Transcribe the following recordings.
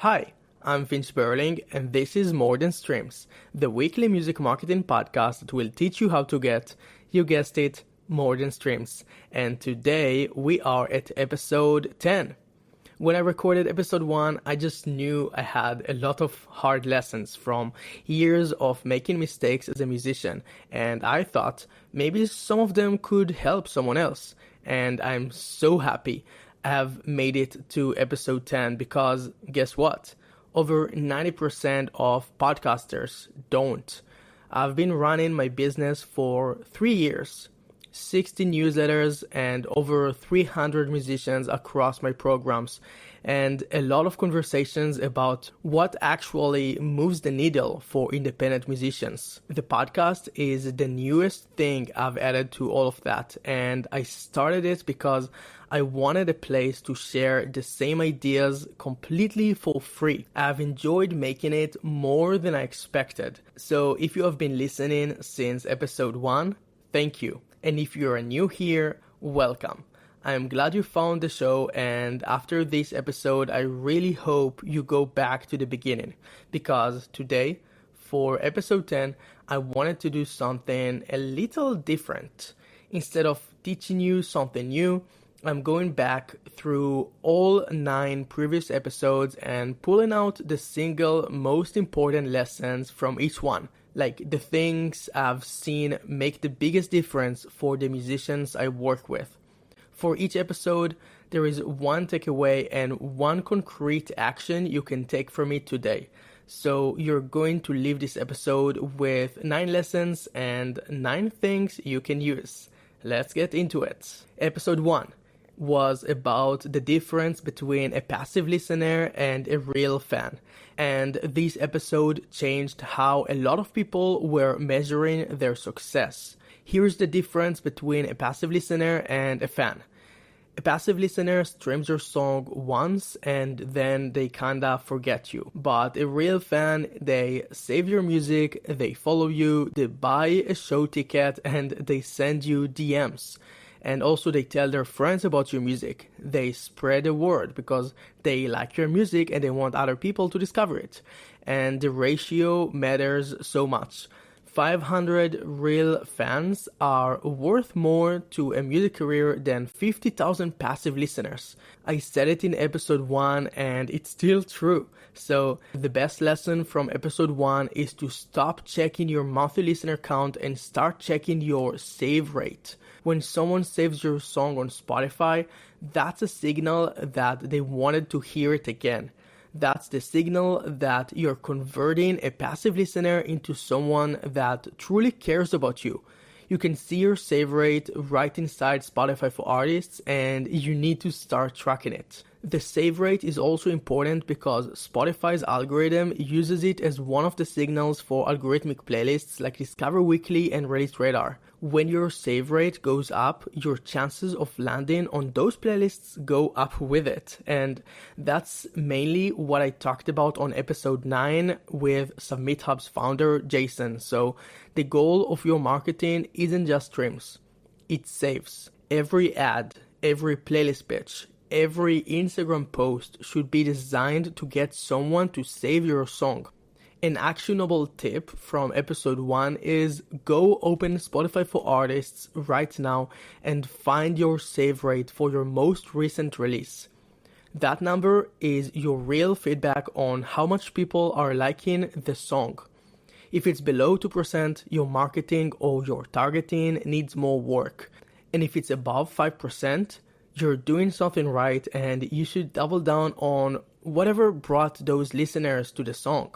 Hi, I'm Finch Berling, and this is More Than Streams, the weekly music marketing podcast that will teach you how to get, you guessed it, more than streams. And today we are at episode 10. When I recorded episode 1, I just knew I had a lot of hard lessons from years of making mistakes as a musician, and I thought maybe some of them could help someone else. And I'm so happy I have made it to episode 10 because guess what? Over 90% of podcasters don't. I've been running my business for 3 years, 60 newsletters, and over 300 musicians across my programs, and a lot of conversations about what actually moves the needle for independent musicians. The podcast is the newest thing I've added to all of that, and I started it because I wanted a place to share the same ideas completely for free. I've enjoyed making it more than I expected. So if you have been listening since episode 1, thank you. And if you're new here, welcome. I'm glad you found the show, and after this episode, I really hope you go back to the beginning, because today, for episode 10, I wanted to do something a little different. Instead of teaching you something new, I'm going back through all 9 previous episodes and pulling out the single most important lessons from each one, like the things I've seen make the biggest difference for the musicians I work with. For each episode, there is one takeaway and one concrete action you can take from it today. So you're going to leave this episode with 9 lessons and 9 things you can use. Let's get into it. Episode 1 was about the difference between a passive listener and a real fan. And this episode changed how a lot of people were measuring their success. Here's the difference between a passive listener and a fan. A passive listener streams your song once and then they kinda forget you. But a real fan, they save your music, they follow you, they buy a show ticket, and they send you DMs. And also they tell their friends about your music. They spread the word because they like your music and they want other people to discover it. And the ratio matters so much. 500 real fans are worth more to a music career than 50,000 passive listeners. I said it in episode 1 and it's still true. So the best lesson from episode 1 is to stop checking your monthly listener count and start checking your save rate. When someone saves your song on Spotify, that's a signal that they wanted to hear it again. That's the signal that you're converting a passive listener into someone that truly cares about you. You can see your save rate right inside Spotify for Artists, and you need to start tracking it. The save rate is also important because Spotify's algorithm uses it as one of the signals for algorithmic playlists like Discover Weekly and Release Radar. When your save rate goes up, your chances of landing on those playlists go up with it. And that's mainly what I talked about on episode 9 with Submit Hub's founder, Jason. So the goal of your marketing isn't just streams. It saves. Every ad, every playlist pitch, every Instagram post should be designed to get someone to save your song. An actionable tip from episode 1 is go open Spotify for Artists right now and find your save rate for your most recent release. That number is your real feedback on how much people are liking the song. If it's below 2%, your marketing or your targeting needs more work. And if it's above 5%, you're doing something right and you should double down on whatever brought those listeners to the song.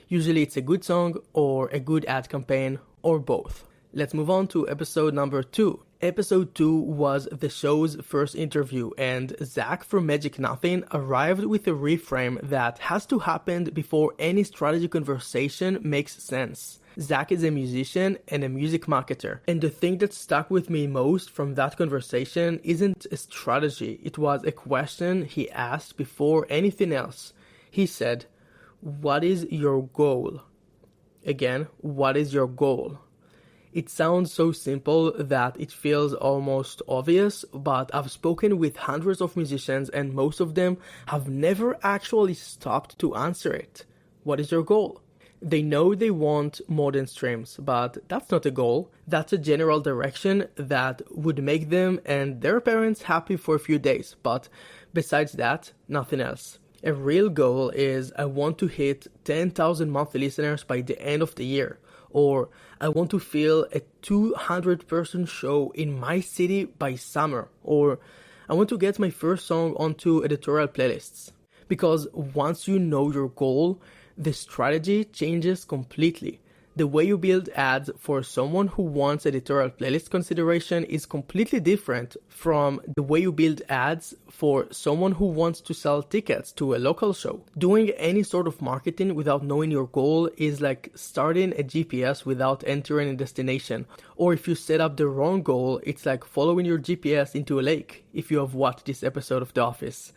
Usually it's a good song or a good ad campaign or both. Let's move on to episode number 2. Episode 2 was the show's first interview, and Zach from Magic Nothing arrived with a reframe that has to happen before any strategy conversation makes sense. Zach is a musician and a music marketer, and the thing that stuck with me most from that conversation isn't a strategy, it was a question he asked before anything else. He said, "What is your goal?" Again, what is your goal? It sounds so simple that it feels almost obvious, but I've spoken with hundreds of musicians and most of them have never actually stopped to answer it. What is your goal? They know they want more than streams, but that's not a goal. That's a general direction that would make them and their parents happy for a few days, but besides that, nothing else. A real goal is I want to hit 10,000 monthly listeners by the end of the year, or I want to fill a 200-person show in my city by summer, or I want to get my first song onto editorial playlists. Because once you know your goal, the strategy changes completely. The way you build ads for someone who wants editorial playlist consideration is completely different from the way you build ads for someone who wants to sell tickets to a local show. Doing any sort of marketing without knowing your goal is like starting a GPS without entering a destination. Or if you set up the wrong goal, it's like following your GPS into a lake, if you have watched this episode of The Office.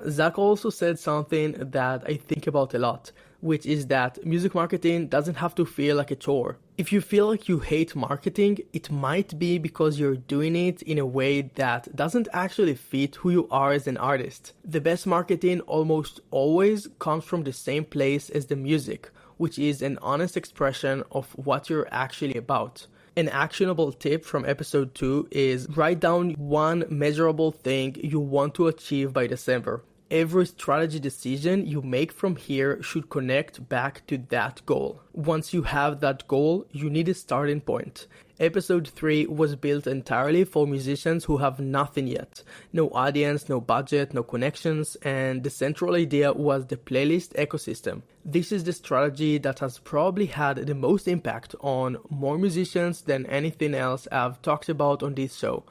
Zach also said something that I think about a lot, which is that music marketing doesn't have to feel like a chore. If you feel like you hate marketing, it might be because you're doing it in a way that doesn't actually fit who you are as an artist. The best marketing almost always comes from the same place as the music, which is an honest expression of what you're actually about. An actionable tip from episode 2 is write down one measurable thing you want to achieve by December. Every strategy decision you make from here should connect back to that goal. Once you have that goal, you need a starting point. Episode 3 was built entirely for musicians who have nothing yet. No audience, no budget, no connections, and the central idea was the playlist ecosystem. This is the strategy that has probably had the most impact on more musicians than anything else I've talked about on this show.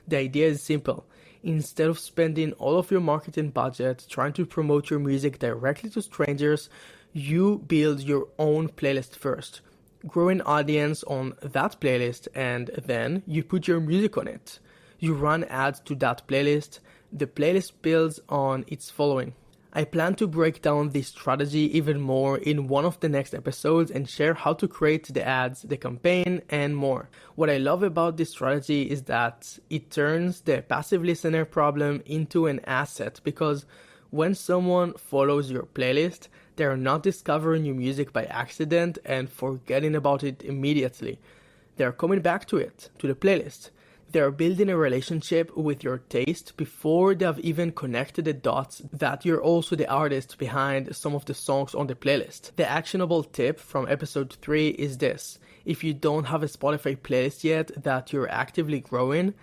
The idea is simple. Instead of spending all of your marketing budget trying to promote your music directly to strangers, you build your own playlist first. Grow an audience on that playlist and then you put your music on it. You run ads to that playlist. The playlist builds on its following. I plan to break down this strategy even more in one of the next episodes and share how to create the ads, the campaign, and more. What I love about this strategy is that it turns the passive listener problem into an asset, because when someone follows your playlist, they are not discovering your music by accident and forgetting about it immediately. They are coming back to it, to the playlist. They are building a relationship with your taste before they have even connected the dots that you're also the artist behind some of the songs on the playlist. The actionable tip from episode 3 is this. If you don't have a Spotify playlist yet that you're actively growing,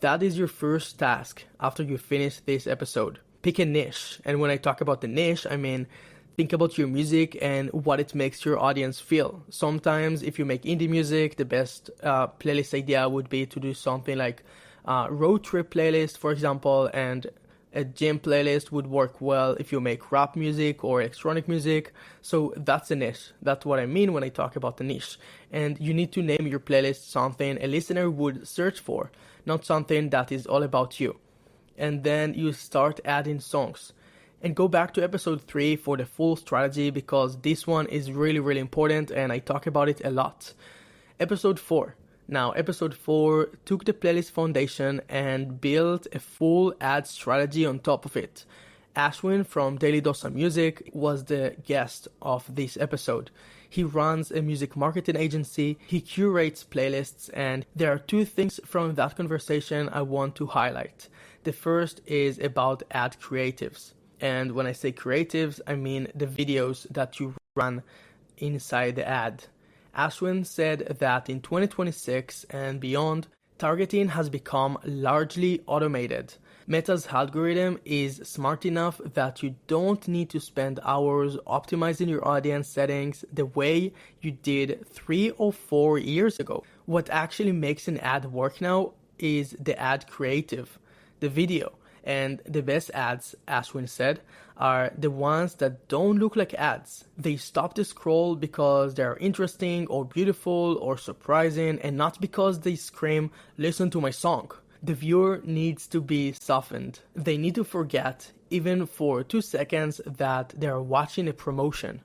that is your first task after you finish this episode. Pick a niche. And when I talk about the niche, I mean think about your music and what it makes your audience feel. Sometimes if you make indie music, the best playlist idea would be to do something like road trip playlist, for example, and a gym playlist would work well if you make rap music or electronic music. So that's a niche. That's what I mean when I talk about the niche. And you need to name your playlist something a listener would search for, not something that is all about you. And then you start adding songs. And go back to episode 3 for the full strategy, because this one is really, really important and I talk about it a lot. Episode 4. Now, episode 4 took the playlist foundation and built a full ad strategy on top of it. Ashwin from Daily Dosa Music was the guest of this episode. He runs a music marketing agency, he curates playlists, and there are two things from that conversation I want to highlight. The first is about ad creatives. And when I say creatives, I mean the videos that you run inside the ad. Ashwin said that in 2026 and beyond, targeting has become largely automated. Meta's algorithm is smart enough that you don't need to spend hours optimizing your audience settings the way you did 3 or 4 years ago. What actually makes an ad work now is the ad creative, the video. And the best ads, Ashwin said, are the ones that don't look like ads. They stop the scroll because they're interesting or beautiful or surprising, and not because they scream, "Listen to my song." The viewer needs to be softened. They need to forget, even for 2 seconds, that they're watching a promotion.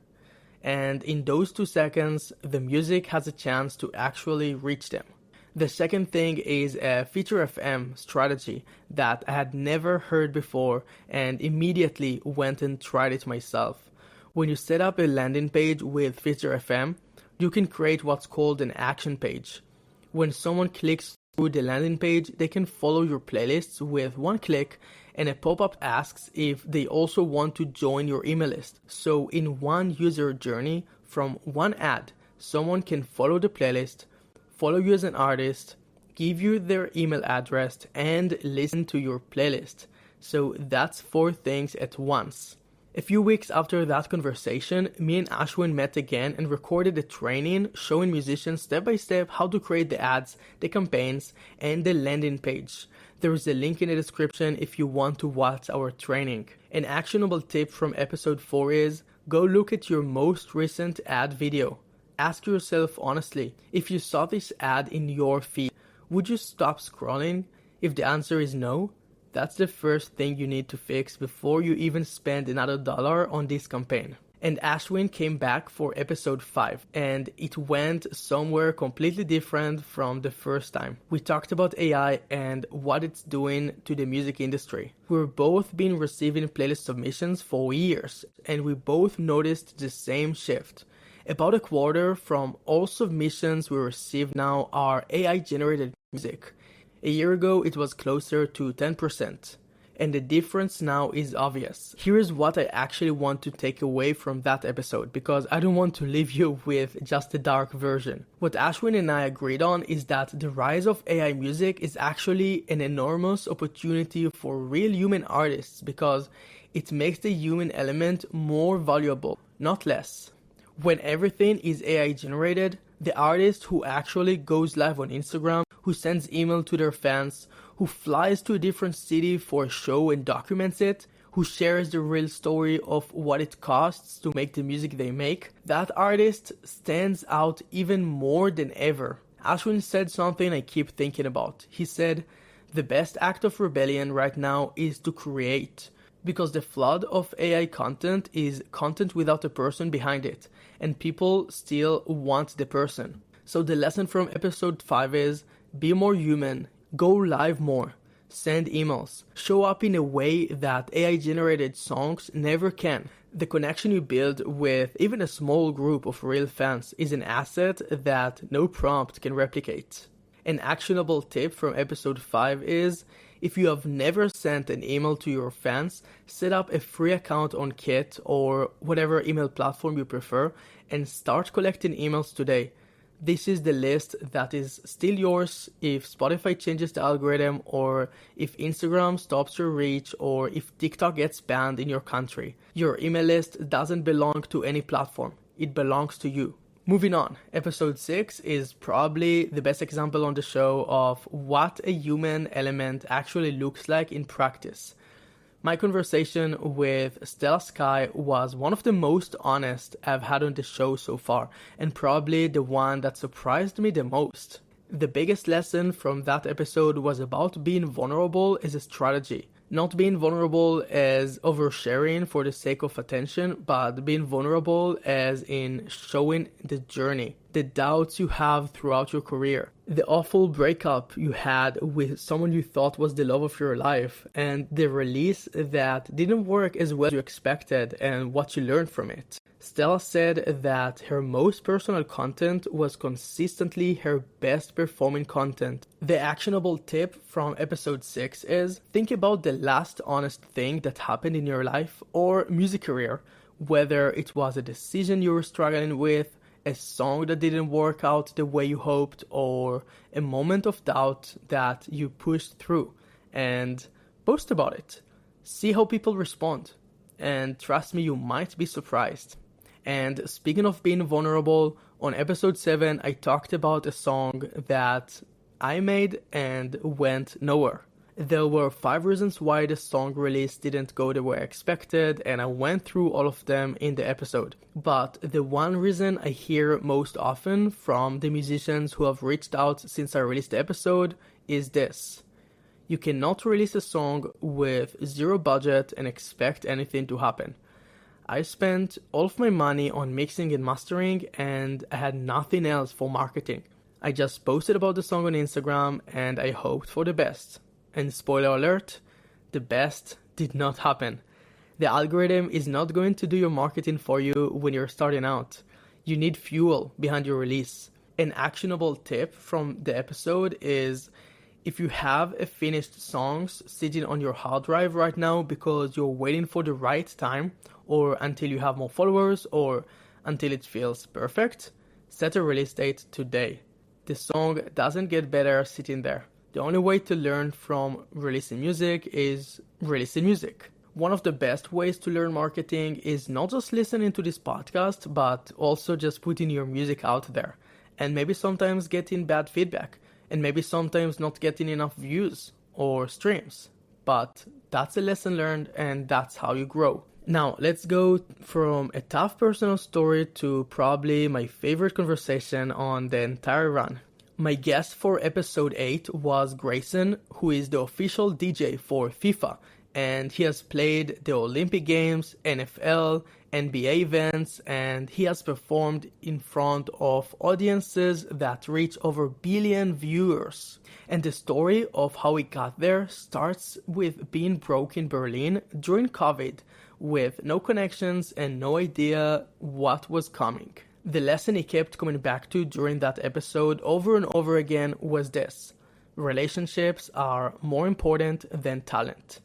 and in those 2 seconds, the music has a chance to actually reach them. The second thing is a Feature FM strategy that I had never heard before and immediately went and tried it myself. When you set up a landing page with Feature FM, you can create what's called an action page. When someone clicks through the landing page, they can follow your playlists with one click, and a pop-up asks if they also want to join your email list. So in one user journey, from one ad, someone can follow the playlist, follow you as an artist, give you their email address, and listen to your playlist. So that's 4 things at once. A few weeks after that conversation, me and Ashwin met again and recorded a training showing musicians step by step how to create the ads, the campaigns, and the landing page. There is a link in the description if you want to watch our training. An actionable tip from episode 4 is, go look at your most recent ad video. Ask yourself honestly, if you saw this ad in your feed, would you stop scrolling? If the answer is no, that's the first thing you need to fix before you even spend another $1 on this campaign. And Ashwin came back for episode 5, and it went somewhere completely different from the first time. We talked about AI and what it's doing to the music industry. We've both been receiving playlist submissions for years, and we both noticed the same shift. About a quarter from all submissions we receive now are AI-generated music. A year ago, it was closer to 10, and the difference now is obvious. Here's what I actually want to take away from that episode, because I don't want to leave you with just the dark version. What Ashwin and I agreed on is that the rise of AI music is actually an enormous opportunity for real human artists, because it makes the human element more valuable, not less. When everything is AI generated, the artist who actually goes live on Instagram, who sends email to their fans, who flies to a different city for a show and documents it, who shares the real story of what it costs to make the music they make, that artist stands out even more than ever. Ashwin said something I keep thinking about. He said, the best act of rebellion right now is to create. Because the flood of AI content is content without a person behind it, and people still want the person. So the lesson from episode 5 is, be more human, go live more, send emails, show up in a way that AI-generated songs never can. The connection you build with even a small group of real fans is an asset that no prompt can replicate. An actionable tip from episode 5 is, if you have never sent an email to your fans, set up a free account on Kit or whatever email platform you prefer and start collecting emails today. This is the list that is still yours if Spotify changes the algorithm, or if Instagram stops your reach, or if TikTok gets banned in your country. Your email list doesn't belong to any platform. It belongs to you. Moving on, episode 6 is probably the best example on the show of what a human element actually looks like in practice. My conversation with Stella Sky was one of the most honest I've had on the show so far, and probably the one that surprised me the most. The biggest lesson from that episode was about being vulnerable as a strategy. Not being vulnerable as oversharing for the sake of attention, but being vulnerable as in showing the journey, the doubts you have throughout your career, the awful breakup you had with someone you thought was the love of your life, and the release that didn't work as well as you expected and what you learned from it. Stella said that her most personal content was consistently her best performing content. The actionable tip from episode 6 is, think about the last honest thing that happened in your life or music career, whether it was a decision you were struggling with, a song that didn't work out the way you hoped, or a moment of doubt that you pushed through, and post about it. See how people respond, and trust me, you might be surprised. And speaking of being vulnerable, on episode 7 I talked about a song that I made and went nowhere. There were 5 reasons why the song release didn't go the way I expected, and I went through all of them in the episode. But the one reason I hear most often from the musicians who have reached out since I released the episode is this: you cannot release a song with zero budget and expect anything to happen. I spent all of my money on mixing and mastering, and I had nothing else for marketing. I just posted about the song on Instagram and I hoped for the best. And spoiler alert, the best did not happen. The algorithm is not going to do your marketing for you when you're starting out. You need fuel behind your release. An actionable tip from the episode is, if you have a finished songs sitting on your hard drive right now because you're waiting for the right time, or until you have more followers, or until it feels perfect, set a release date today. The song doesn't get better sitting there. The only way to learn from releasing music is releasing music. One of the best ways to learn marketing is not just listening to this podcast, but also just putting your music out there. And maybe sometimes getting bad feedback. And maybe sometimes not getting enough views or streams. But that's a lesson learned, and that's how you grow. Now, let's go from a tough personal story to probably my favorite conversation on the entire run. My guest for episode 8 was Grayson, who is the official DJ for FIFA, and he has played the Olympic Games, NFL, NBA events, and he has performed in front of audiences that reach over billion viewers. And the story of how he got there starts with being broke in Berlin during COVID, with no connections and no idea what was coming. The lesson he kept coming back to during that episode over and over again was this: relationships are more important than talent.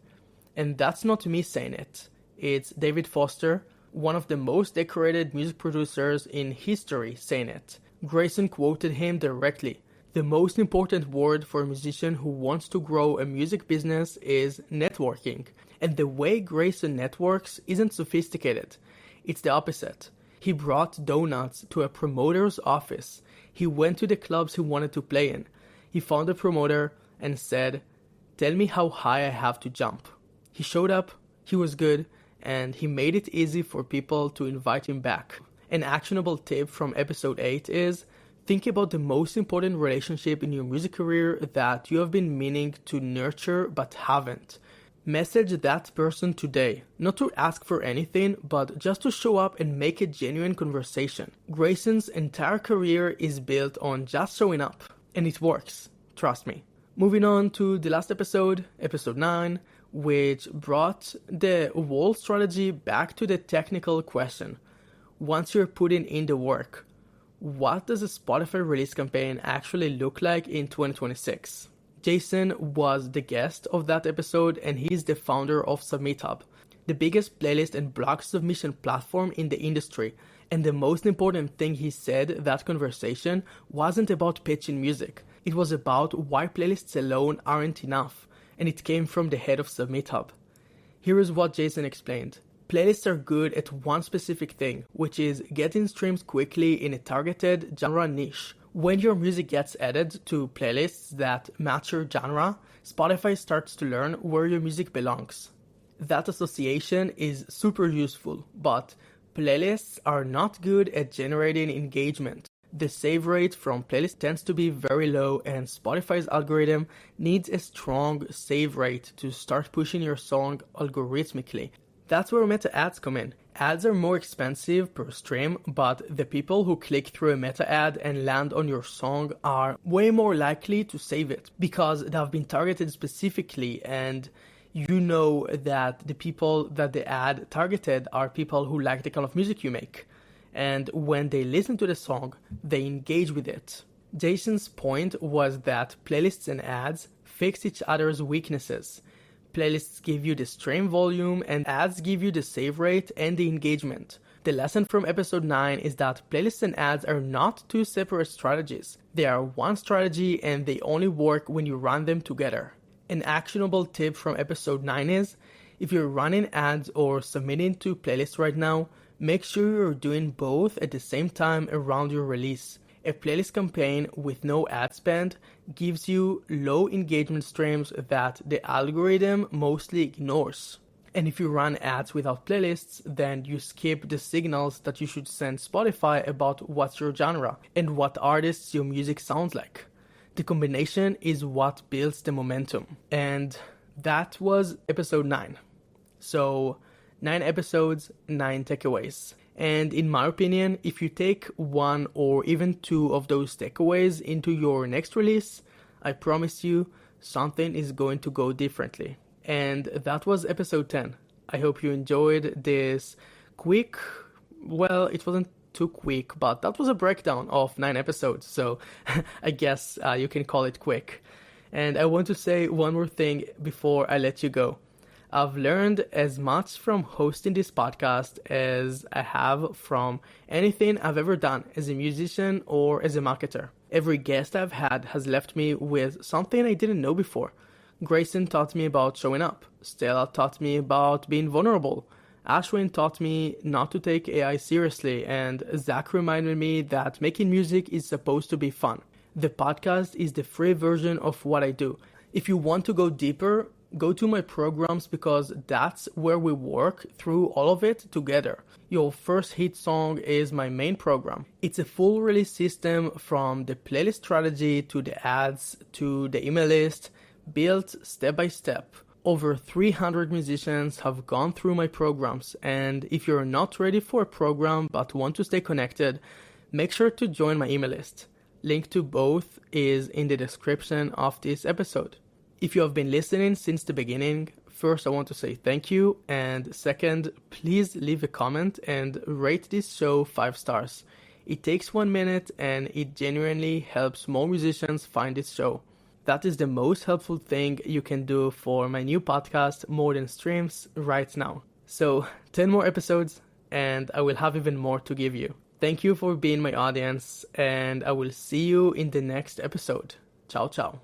And that's not me saying it. It's David Foster, one of the most decorated music producers in history, saying it. Grayson quoted him directly. The most important word for a musician who wants to grow a music business is networking. And the way Grayson networks isn't sophisticated. It's the opposite. He brought donuts to a promoter's office. He went to the clubs he wanted to play in. He found a promoter and said, "Tell me how high I have to jump." He showed up, he was good, and he made it easy for people to invite him back. An actionable tip from episode 8 is, think about the most important relationship in your music career that you have been meaning to nurture but haven't. Message that person today, not to ask for anything, but just to show up and make a genuine conversation. Grayson's entire career is built on just showing up, and it works, trust me. Moving on to the last episode, episode 9, which brought the whole strategy back to the technical question. Once you're putting in the work, what does a Spotify release campaign actually look like in 2026? Jason was the guest of that episode, and he's the founder of SubmitHub, the biggest playlist and blog submission platform in the industry. And the most important thing he said that conversation wasn't about pitching music. It was about why playlists alone aren't enough, and it came from the head of SubmitHub. Here is what Jason explained. Playlists are good at one specific thing, which is getting streams quickly in a targeted genre niche. When your music gets added to playlists that match your genre, Spotify starts to learn where your music belongs. That association is super useful, but playlists are not good at generating engagement. The save rate from playlists tends to be very low, and Spotify's algorithm needs a strong save rate to start pushing your song algorithmically. That's where meta ads come in. Ads are more expensive per stream, but the people who click through a meta ad and land on your song are way more likely to save it because they have been targeted specifically, and you know that the people that the ad targeted are people who like the kind of music you make. And when they listen to the song, they engage with it. Jason's point was that playlists and ads fix each other's weaknesses. Playlists give you the stream volume and ads give you the save rate and the engagement. The lesson from episode 9 is that playlists and ads are not two separate strategies. They are one strategy, and they only work when you run them together. An actionable tip from episode 9 is, if you're running ads or submitting to playlists right now, make sure you're doing both at the same time around your release. A playlist campaign with no ad spend gives you low engagement streams that the algorithm mostly ignores. And if you run ads without playlists, then you skip the signals that you should send Spotify about what's your genre and what artists your music sounds like. The combination is what builds the momentum. And that was episode 9. So 9 episodes, 9 takeaways. And in my opinion, if you take one or even two of those takeaways into your next release, I promise you something is going to go differently. And that was episode 10. I hope you enjoyed this quick, well, it wasn't too quick, but that was a breakdown of 9 episodes, so I guess you can call it quick. And I want to say one more thing before I let you go. I've learned as much from hosting this podcast as I have from anything I've ever done as a musician or as a marketer. Every guest I've had has left me with something I didn't know before. Grayson taught me about showing up. Stella taught me about being vulnerable. Ashwin taught me not to take AI seriously, and Zach reminded me that making music is supposed to be fun. The podcast is the free version of what I do. If you want to go deeper, go to my programs because that's where we work through all of it together. Your First Hit Song is my main program. It's a full release system from the playlist strategy to the ads to the email list, built step by step. Over 300 musicians have gone through my programs, and if you're not ready for a program but want to stay connected, make sure to join my email list. Link to both is in the description of this episode. If you have been listening since the beginning, first I want to say thank you, and second, please leave a comment and rate this show 5 stars. It takes 1 minute and it genuinely helps more musicians find this show. That is the most helpful thing you can do for my new podcast, More Than Streams, right now. So, 10 more episodes, and I will have even more to give you. Thank you for being my audience, and I will see you in the next episode. Ciao, ciao.